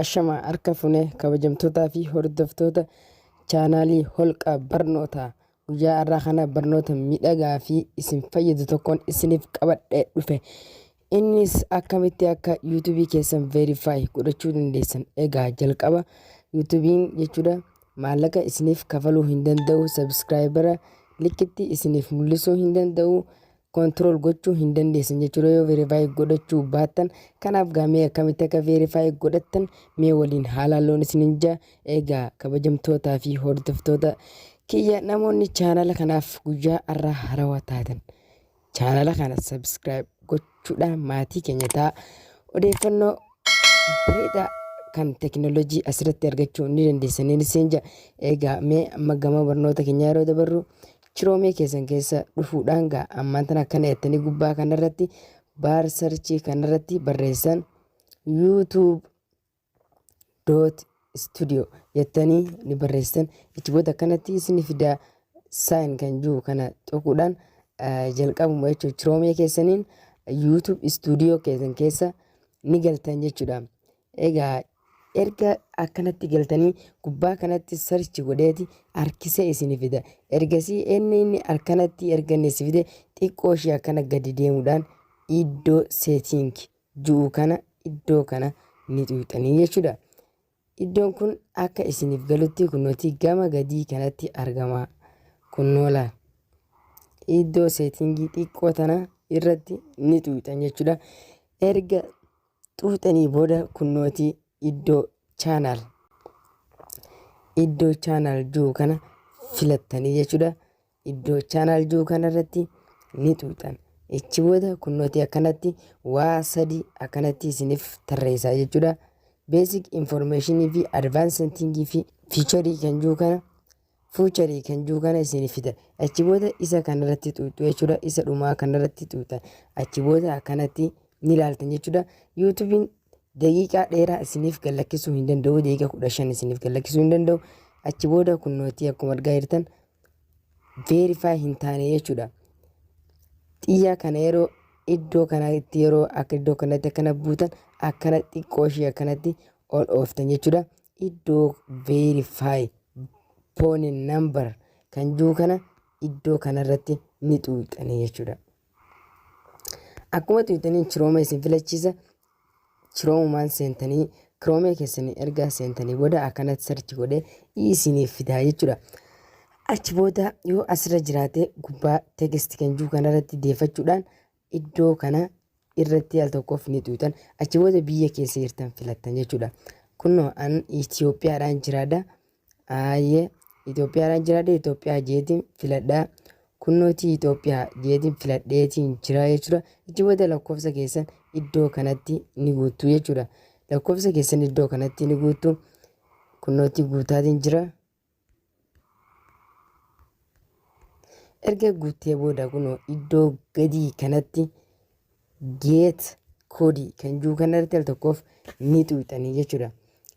Ashama harka funee kabajamtootaa fi hordoftoota chaanaalii holqa barnootaa guyyaa har'aa kana barnoota miidhagaa fi isin fayyadu tokkoon isiniif qabadhee dhufe. Innis akkamitti akka yuutuubii keessan veerifaayi godhachuu dandeessan. Egaa jalqaba yuutuubiin jechuudha maallaqa isiniif kafaluu hin danda'u, sabskiraayibara likitti isiniif mul'isuu hin danda'u, kontirool gochuu hin dandeessan jechuudha yoo veerifaayi godhachuu baattan. Kanaaf gaamee akkamitti akka veerifaayi godhattan mee waliin haalaalloon isinin jaa. Egaa kabajamtootaa fi hordoftoota kiyya namoonni chaanala kanaaf guyyaa har'aa haarawaa taatan chaanala kana sabskiraayib gochuudhaan maatii keenya ta'a. Odeeffannoo bareedaa kan teknoolojii asirratti argachuu ni dandeessanii isin jaa. Egaa mee amma gama barnoota keenyaa yeroo dabarru Chiroomee keessan keessa dhufuudhaan ammaan tana akkana jettanii gubbaa kanarratti baar sarchii kanarratti barreessan youtube.studio jettanii ni barreessan. Ichiboota akkanatti isin fidaa saayin kan jiru kana xuquudhaan jalqabuma jechuudha. Chiroomee keessaniin youtube studio keessan keessa ni galtan jechuudha. Egaa erga akkanatti galtanii gubbaa kanatti sarchi godheeti harkisee isin fida. Ergasii inni akkanatti erganne si fide xiqqoo ishee akkana gadi deemuudhaan iddoo seeting jiru kana iddoo kana ni xuuxanii jechuudha. Iddoon kun akka isiniif galutti kunnooti gama gadii kanatti argama. Kunnoola iddoo seetingii xiqqoo tana irratti ni xuuxan jechuudha. Erga xuuxanii booda kunnooti iddoo chaanaal jiru kana filattanii jechuudha. Iddoo chaanaal jiru kanarratti ni xuuxan. Ichi booda kunnooti akkanatti waa sadii akkanatti isiniif tarreessaa jechuudha. Basic information fi advancing fi featuring kan jiru kana isiniif fida. Achi booda isa kanarratti xuuxu jechuudha. Isa dhumaa kanarratti xuuxan. Achi booda akkanatti ni ilaaltan jechuudha. YouTubein daqiiqaa dheeraa isiniif gallakkisuu hin danda'u. Daqiiqaa 15 isiniif gallakkisuu hin danda'u. Achi booda kunnooti akkuma argaa jirtan veerifaayi hin taane jechuudha. Xiyyaa kana yeroo iddoo kanatti yeroo akka iddoo kanatti akkana buutan akkana xiqqoo ishee akkanatti ol ooftan jechuudha. Iddoo veerifaayi phone number kan jiru kana iddoo kanarratti ni xuuxanii jechuudha. Akkuma xuuxanii Chiroomee isin filachiisa. Chiroomumaan seentanii Chiroomee keessanii ergaa seentanii booda akkanatti sarchi godhee isiniif fidaa jechuudha. Achi booda yoo asirra jiraate gubbaa teekistii kan jiru kanarratti deeffachuudhaan iddoo kana irratti al tokkoof ni xuuxan. Achi booda biyya keessa jirtan filattan jechuudha. Kunnoo an Itoophiyaadhaan jiraadha. Itoophiyaa jeetiin filadhaa. Kunnooti Itoophiyaa jeetiin filadheetiin jira jechuudha. Achi booda lakkoofsa keessan iddoo kanatti ni guutuu jechuudha. Lakkoofsa keessan iddoo kanatti ni guutuu. Kunnooti guutaatiin jira. Erga guutee booda kunoo iddoo gadii kanatti geet koodii kan jiru kanarratti al tokkoof ni xuuxanii jechuudha.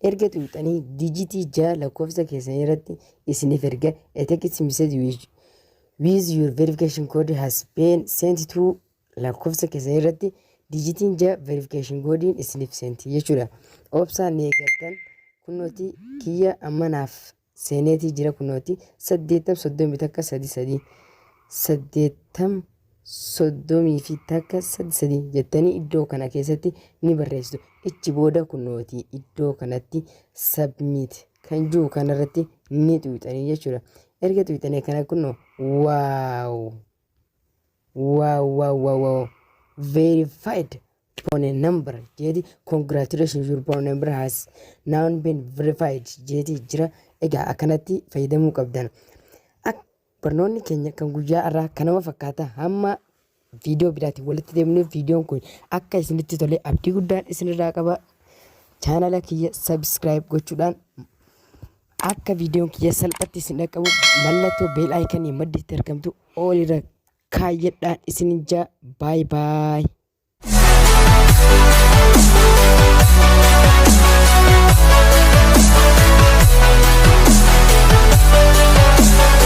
Erga xuuxanii dijitii 6 lakkoofsa keessan irratti isiniif erga a text message with your verification code has been sent to lakkoofsa keessan irratti dijitiin 6 verification koodiin isiniif seenti jechuudha. Obsaan ni eeggattan. Kunnooti kiyya ammanaaf seeneetii jira. Kunnooti 830 takka 33 830 fi takka 33 jettanii iddoo kana keessatti ni barreessitu. Ichi booda kunnooti iddoo kanatti submit kan jiru kanarratti ni xuuxanii jechuudha. Erga xuuxanii kana kunnoo wow verified phone number jeeti congratulations your phone number has now been verified jeeti jira. Egaa akkanatti fayyadamuu qabdan. Barnoonni keenya kan guyyaa irraa kanama fakkaata. Hamma viidiyoo biraatti walitti deemnuuf viidiyoon kun akka isinitti tole abdii guddaan isinirraa qaba. Chaanala kiyya sabskiraayib gochuudhaan akka viidiyoon kiyya salphatti isin dhaqqabu mallattoo beel aayikanii maddiitti argamtu olirra kaayyadhaan isin jaa. Baay baay.